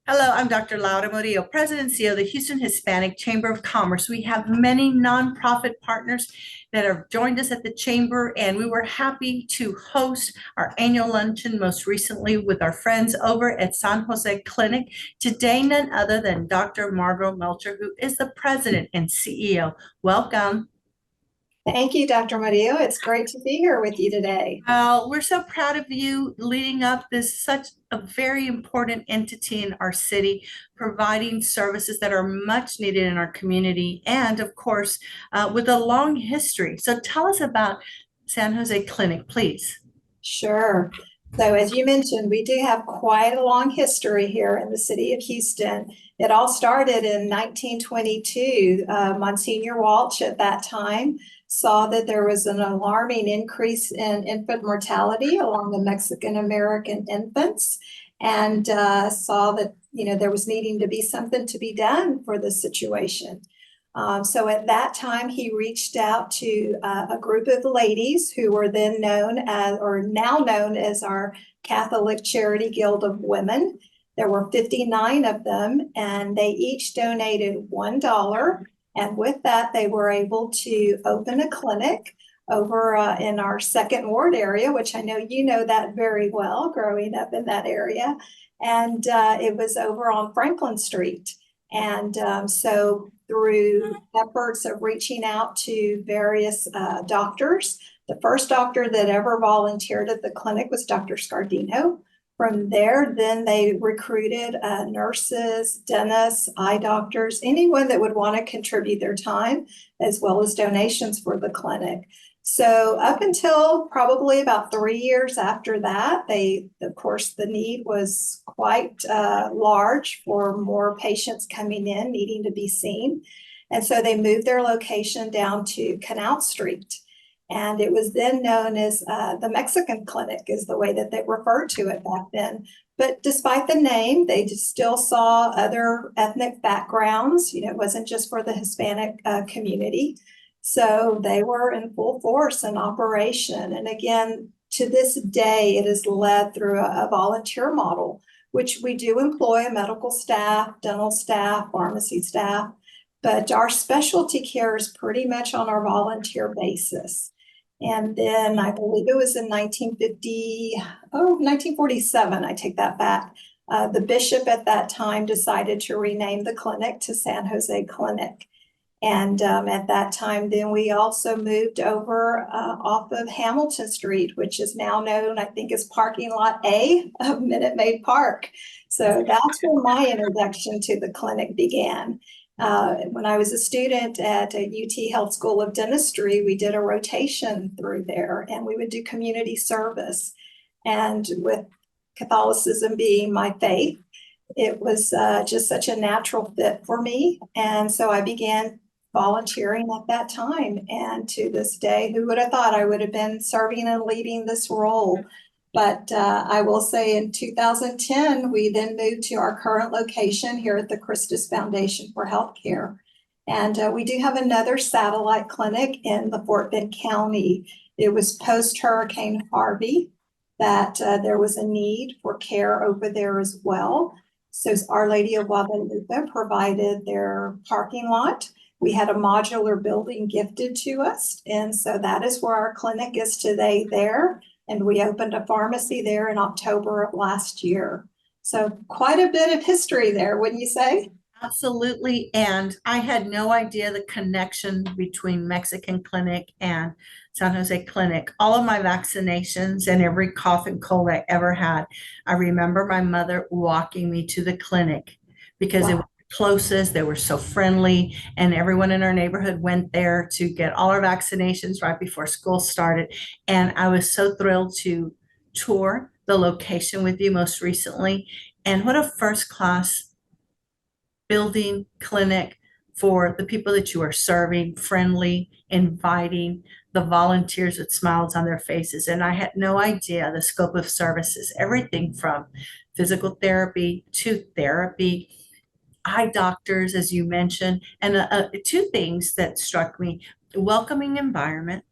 Hello, I'm Dr. Laura Murillo, President and CEO of the Houston Hispanic Chamber of Commerce. We have many nonprofit partners that have joined us at the Chamber, and we were happy to host our annual luncheon most recently with our friends over at San Jose Clinic. Today, none other than Dr. Margo Melchor, who is the President and CEO. Welcome. Thank you, Dr. Murillo. It's great to be here with you today. We're so proud of you leading up this such a very important entity in our city, providing services that are much needed in our community, and of course, with a long history. So tell us about San Jose Clinic, please. Sure. So as you mentioned, we do have quite a long history here in the city of Houston. It all started in 1922. Monsignor Walsh at that time saw that there was an alarming increase in infant mortality along the Mexican-American infants and saw that, there was needing to be something to be done for the situation. So at that time, he reached out to a group of ladies who were then known as, or now known as, our Catholic Charity Guild of Women. There were 59 of them, and they each donated $1. And with that, they were able to open a clinic over in our second ward area, which I know you know that very well, growing up in that area. And it was over on Franklin Street. And so through efforts of reaching out to various doctors, the first doctor that ever volunteered at the clinic was Dr. Scardino. From there, then they recruited nurses, dentists, eye doctors, anyone that would want to contribute their time, as well as donations for the clinic. So up until probably about 3 years after that, of course, the need was quite large for more patients coming in, needing to be seen. And so they moved their location down to Canal Street. And it was then known as the Mexican Clinic, is the way that they referred to it back then. But despite the name, they still saw other ethnic backgrounds. It wasn't just for the Hispanic community. So they were in full force in operation. And again, to this day, it is led through a volunteer model, which we do employ a medical staff, dental staff, pharmacy staff. But our specialty care is pretty much on our volunteer basis. And then I believe it was in 1947, I take that back. The bishop at that time decided to rename the clinic to San Jose Clinic. And at that time, then we also moved over off of Hamilton Street, which is now known, I think, as Parking Lot A of Minute Maid Park. So that's where my introduction to the clinic began. When I was a student at a UT Health School of Dentistry, we did a rotation through there, and we would do community service. And with Catholicism being my faith, it was just such a natural fit for me. And so I began volunteering at that time. And to this day, who would have thought I would have been serving and leading this role? But I will say in 2010, we then moved to our current location here at the Christus Foundation for Healthcare. And we do have another satellite clinic in the Fort Bend County. It was post-Hurricane Harvey that there was a need for care over there as well. So Our Lady of Guadalupe provided their parking lot. We had a modular building gifted to us. And so that is where our clinic is today there. And we opened a pharmacy there in October of last year. So quite a bit of history there, wouldn't you say? Absolutely. And I had no idea the connection between Mexican Clinic and San Jose Clinic. All of my vaccinations and every cough and cold I ever had, I remember my mother walking me to the clinic because it was the closest. They were so friendly, and everyone in our neighborhood went there to get all our vaccinations right before school started. And I was so thrilled to tour the location with you most recently. And what a first class building, clinic for the people that you are serving, friendly, inviting, the volunteers with smiles on their faces. And I had no idea the scope of services, everything from physical therapy to therapy, eye doctors, as you mentioned. And two things that struck me: welcoming environment,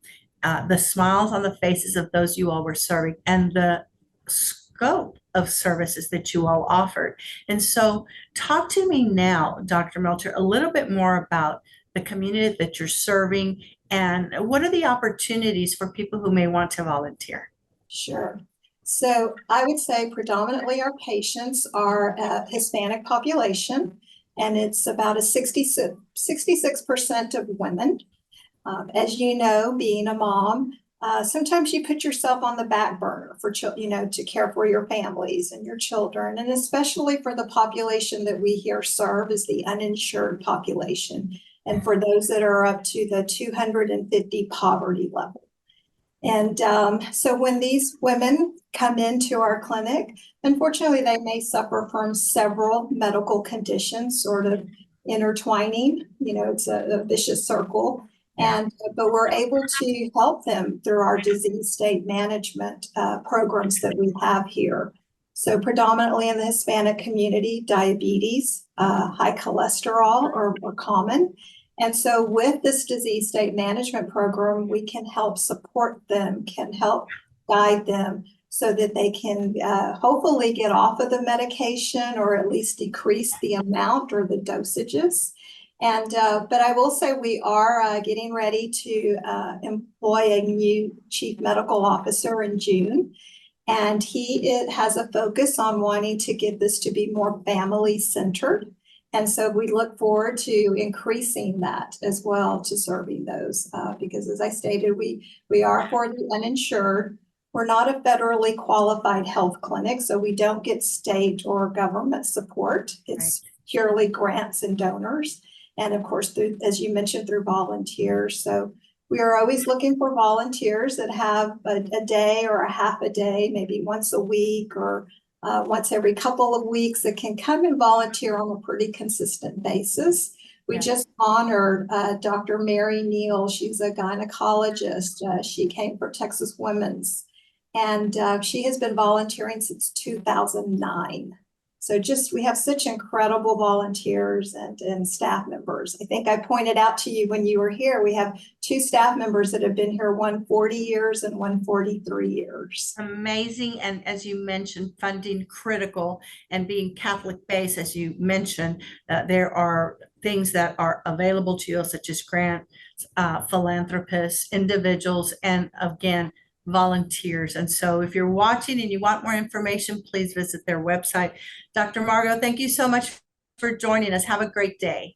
the smiles on the faces of those you all were serving, and the scope of services that you all offered. And so talk to me now, Dr. Melchor, a little bit more about the community that you're serving and what are the opportunities for people who may want to volunteer? Sure. So I would say predominantly our patients are a Hispanic population, and it's about a 66% of women. As you know, being a mom, sometimes you put yourself on the back burner for to care for your families and your children, and especially for the population that we here serve is the uninsured population, and for those that are up to the 250 poverty level. And so when these women come into our clinic, unfortunately, they may suffer from several medical conditions, sort of intertwining. It's a vicious circle. But we're able to help them through our disease state management programs that we have here. So predominantly in the Hispanic community, diabetes, high cholesterol are common. And so with this disease state management program, we can help support them, can help guide them so that they can hopefully get off of the medication or at least decrease the amount or the dosages. And but I will say we are getting ready to employ a new chief medical officer in June. And it has a focus on wanting to get this to be more family centered. And so we look forward to increasing that as well to serving those because as I stated, we are for the uninsured. We're not a federally qualified health clinic, so we don't get state or government support. It's purely grants and donors. And of course, as you mentioned, through volunteers. So we are always looking for volunteers that have a day or a half a day, maybe once a week or once every couple of weeks that can come and volunteer on a pretty consistent basis. We just honored Dr. Mary Neal. She's a gynecologist. She came from Texas Women's, and she has been volunteering since 2009. So we have such incredible volunteers and staff members. I think I pointed out to you when you were here, we have 2 staff members that have been here, one 40 years and one 43 years. Amazing. And as you mentioned, funding critical and being Catholic based, as you mentioned, there are things that are available to you, such as grants, philanthropists, individuals, and again, volunteers. And so if you're watching and you want more information, please visit their website. Dr. Margo, thank you so much for joining us. Have a great day.